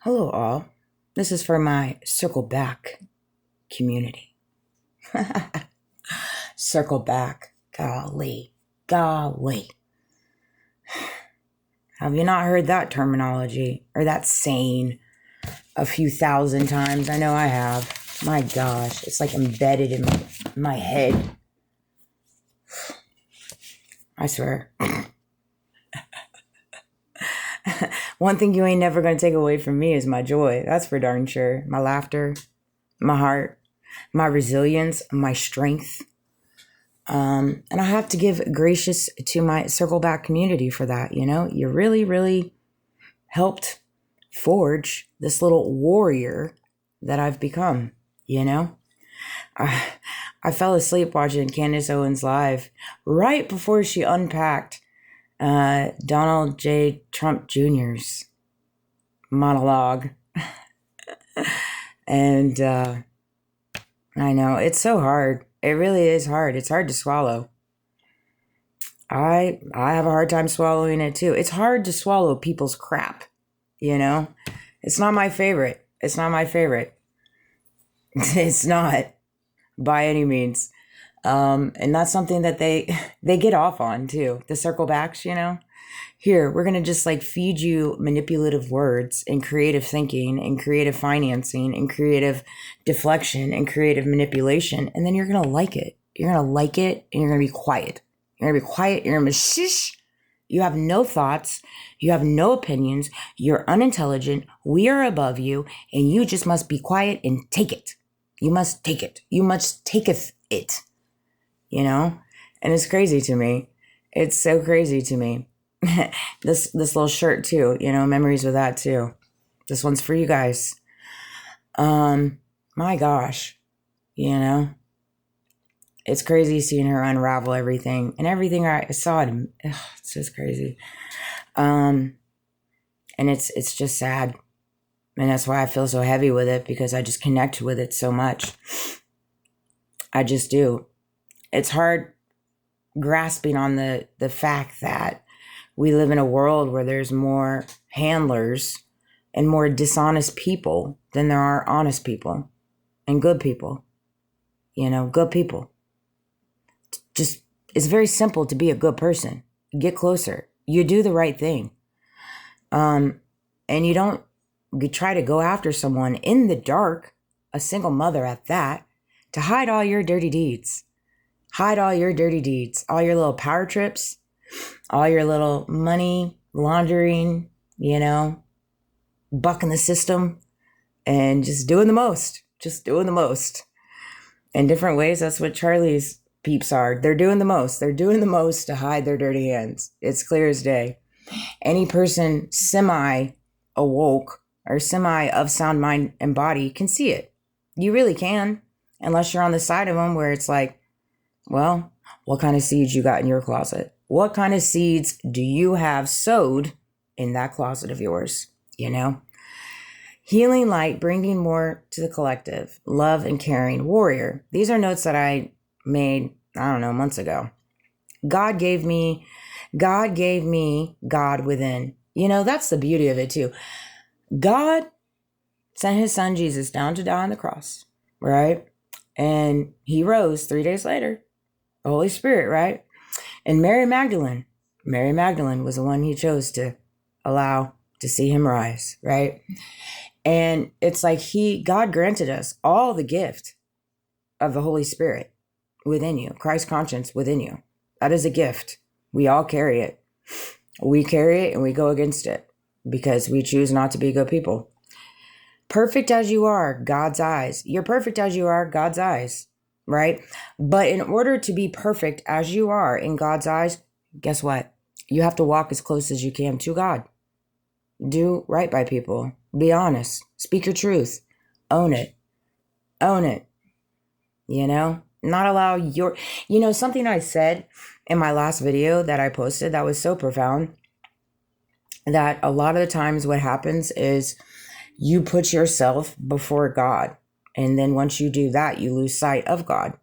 Hello, all. This is for my Circle Back community. Circle Back. Golly. Golly. Have you not heard that terminology or that saying a few thousand times? I know I have. My gosh, it's like embedded in my head. I swear. One thing you ain't never going to take away from me is my joy. That's for darn sure. My laughter, my heart, my resilience, my strength. And I have to give gracious to my Circle Back community for that. You really, really helped forge this little warrior that I've become. I fell asleep watching Candace Owens live right before she unpacked Donald J. Trump Jr.'s monologue. And I know it's so hard. It really is hard. It's hard to swallow. I have a hard time swallowing it too. It's hard to swallow people's crap, It's not my favorite. It's not my favorite. It's not by any means. And that's something that they get off on too. The circle backs, Here, we're going to just feed you manipulative words and creative thinking and creative financing and creative deflection and creative manipulation. And then you're going to like it. You're going to like it and you're going to be quiet. You're going to be quiet. You're going to be shish. You have no thoughts. You have no opinions. You're unintelligent. We are above you and you just must be quiet and take it. You must take it. You must taketh it, And it's crazy to me. It's so crazy to me. This little shirt too, memories with that too. This one's for you guys. My gosh, it's crazy seeing her unravel everything and everything I saw. It's just crazy. And it's just sad. And that's why I feel so heavy with it, because I just connect with it so much. I just do. It's hard grasping on the fact that we live in a world where there's more handlers and more dishonest people than there are honest people and good people. Good people. Just, it's very simple to be a good person. Get closer. You do the right thing. And you don't try to go after someone in the dark, a single mother at that, to hide all your dirty deeds. Hide all your dirty deeds, all your little power trips, all your little money laundering, bucking the system and just doing the most, In different ways, that's what Charlie's peeps are. They're doing the most. They're doing the most to hide their dirty hands. It's clear as day. Any person semi-awoke or semi-of sound mind and body can see it. You really can, unless you're on the side of them where it's like, well, what kind of seeds you got in your closet? What kind of seeds do you have sowed in that closet of yours? Healing light, bringing more to the collective, love and caring, warrior. These are notes that I made, months ago. God gave me God within. That's the beauty of it too. God sent his son Jesus down to die on the cross, right? And he rose 3 days later. The Holy Spirit, right? And Mary Magdalene was the one he chose to allow to see him rise, right? And it's like God granted us all the gift of the Holy Spirit within you, Christ conscience within you. That is a gift. We all carry it. We carry it and we go against it because we choose not to be good people. Perfect as you are, God's eyes. You're perfect as you are, God's eyes. Right? But in order to be perfect as you are in God's eyes, guess what? You have to walk as close as you can to God. Do right by people. Be honest. Speak your truth. Own it. Own it. Not allow your, something I said in my last video that I posted that was so profound, that a lot of the times what happens is you put yourself before God. And then once you do that, you lose sight of God.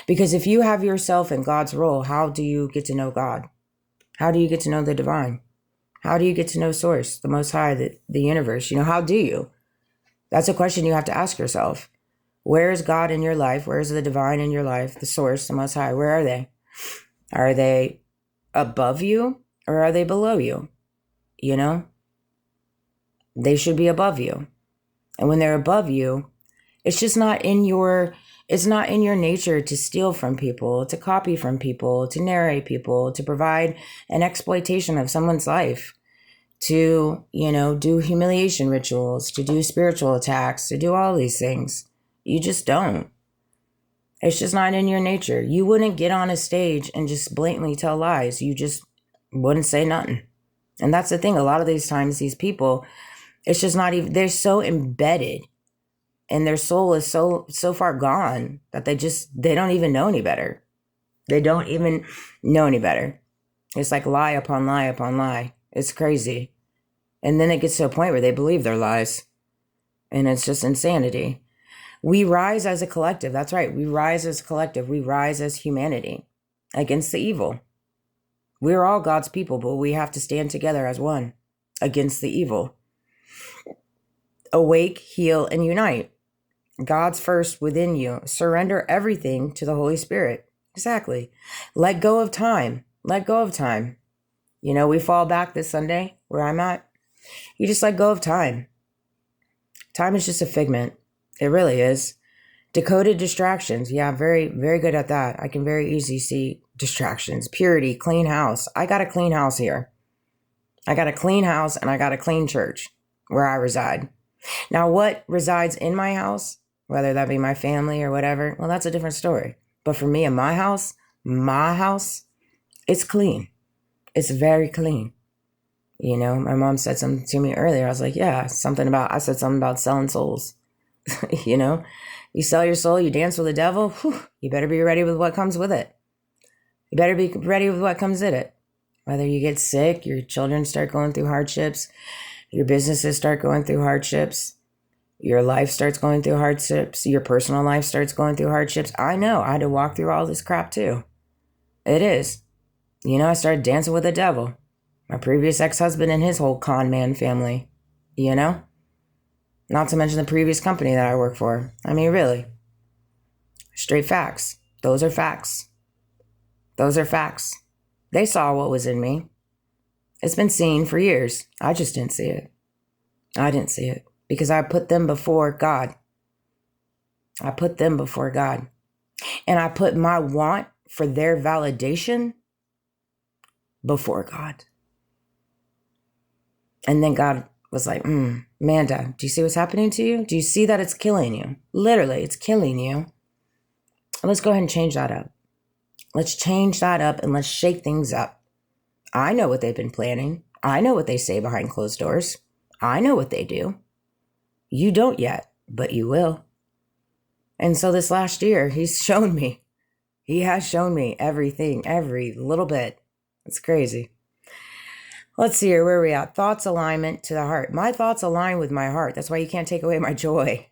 Because if you have yourself in God's role, how do you get to know God? How do you get to know the divine? How do you get to know Source, the Most High, the universe? How do you? That's a question you have to ask yourself. Where is God in your life? Where is the divine in your life? The Source, the Most High, where are they? Are they above you or are they below you? They should be above you. And when they're above you, it's just not in your nature to steal from people, to copy from people, to narrate people, to provide an exploitation of someone's life, to, do humiliation rituals, to do spiritual attacks, to do all these things. You just don't. It's just not in your nature. You wouldn't get on a stage and just blatantly tell lies. You just wouldn't say nothing. And that's the thing. A lot of these times, these people, it's just not even, they're so embedded and their soul is so far gone that they don't even know any better. They don't even know any better. It's like lie upon lie upon lie. It's crazy. And then it gets to a point where they believe their lies. And it's just insanity. We rise as a collective. That's right. We rise as a collective. We rise as humanity against the evil. We're all God's people, but we have to stand together as one against the evil. Awake, heal, and unite. God's first within you. Surrender everything to the Holy Spirit. Exactly. Let go of time. Let go of time. We fall back this Sunday where I'm at. You just let go of time. Time is just a figment. It really is. Decoded distractions. Yeah, very, very good at that. I can very easily see distractions. Purity, clean house. I got a clean house here. I got a clean house and I got a clean church where I reside. Now, what resides in my house, whether that be my family or whatever, well, that's a different story. But for me and my house, it's clean. It's very clean. My mom said something to me earlier. I was like, yeah, I said something about selling souls. You sell your soul, you dance with the devil. Whew, you better be ready with what comes with it. You better be ready with what comes in it. Whether you get sick, your children start going through hardships, your businesses start going through hardships, your life starts going through hardships, your personal life starts going through hardships. I know, I had to walk through all this crap too. It is. I started dancing with the devil. My previous ex-husband and his whole con man family, Not to mention the previous company that I work for. I mean, really. Straight facts. Those are facts. Those are facts. They saw what was in me. It's been seen for years. I just didn't see it. I didn't see it because I put them before God. I put them before God. And I put my want for their validation before God. And then God was like, Amanda, do you see what's happening to you? Do you see that it's killing you? Literally, it's killing you. Let's go ahead and change that up. Let's change that up and let's shake things up. I know what they've been planning. I know what they say behind closed doors. I know what they do. You don't yet, but you will. And so this last year, he's shown me. He has shown me everything, every little bit. It's crazy. Let's see here, where are we at? Thoughts alignment to the heart. My thoughts align with my heart. That's why you can't take away my joy.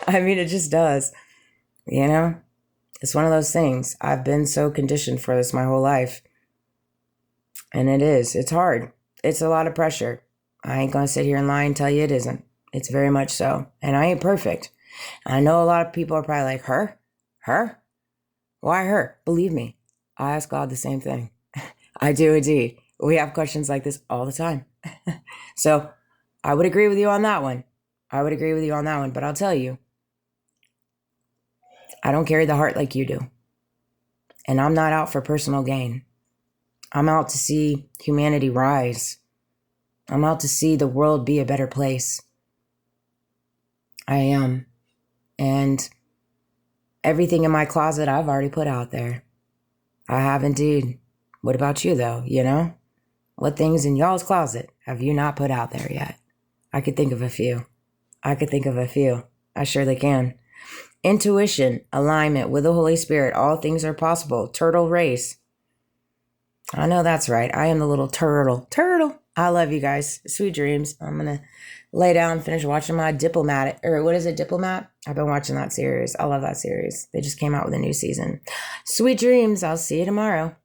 I mean, it just does. It's one of those things. I've been so conditioned for this my whole life. And it is. It's hard. It's a lot of pressure. I ain't going to sit here and lie and tell you it isn't. It's very much so. And I ain't perfect. I know a lot of people are probably like, her? Her? Why her? Believe me, I ask God the same thing. I do indeed. We have questions like this all the time. So I would agree with you on that one. But I'll tell you, I don't carry the heart like you do. And I'm not out for personal gain. I'm out to see humanity rise. I'm out to see the world be a better place. I am. And everything in my closet I've already put out there. I have indeed. What about you, though? What things in y'all's closet have you not put out there yet? I could think of a few. I surely can. Intuition, alignment with the Holy Spirit. All things are possible. Turtle race. I know that's right. I am the little turtle. I love you guys. Sweet dreams. I'm going to lay down, finish watching my Diplomat. Diplomat? I've been watching that series. I love that series. They just came out with a new season. Sweet dreams. I'll see you tomorrow.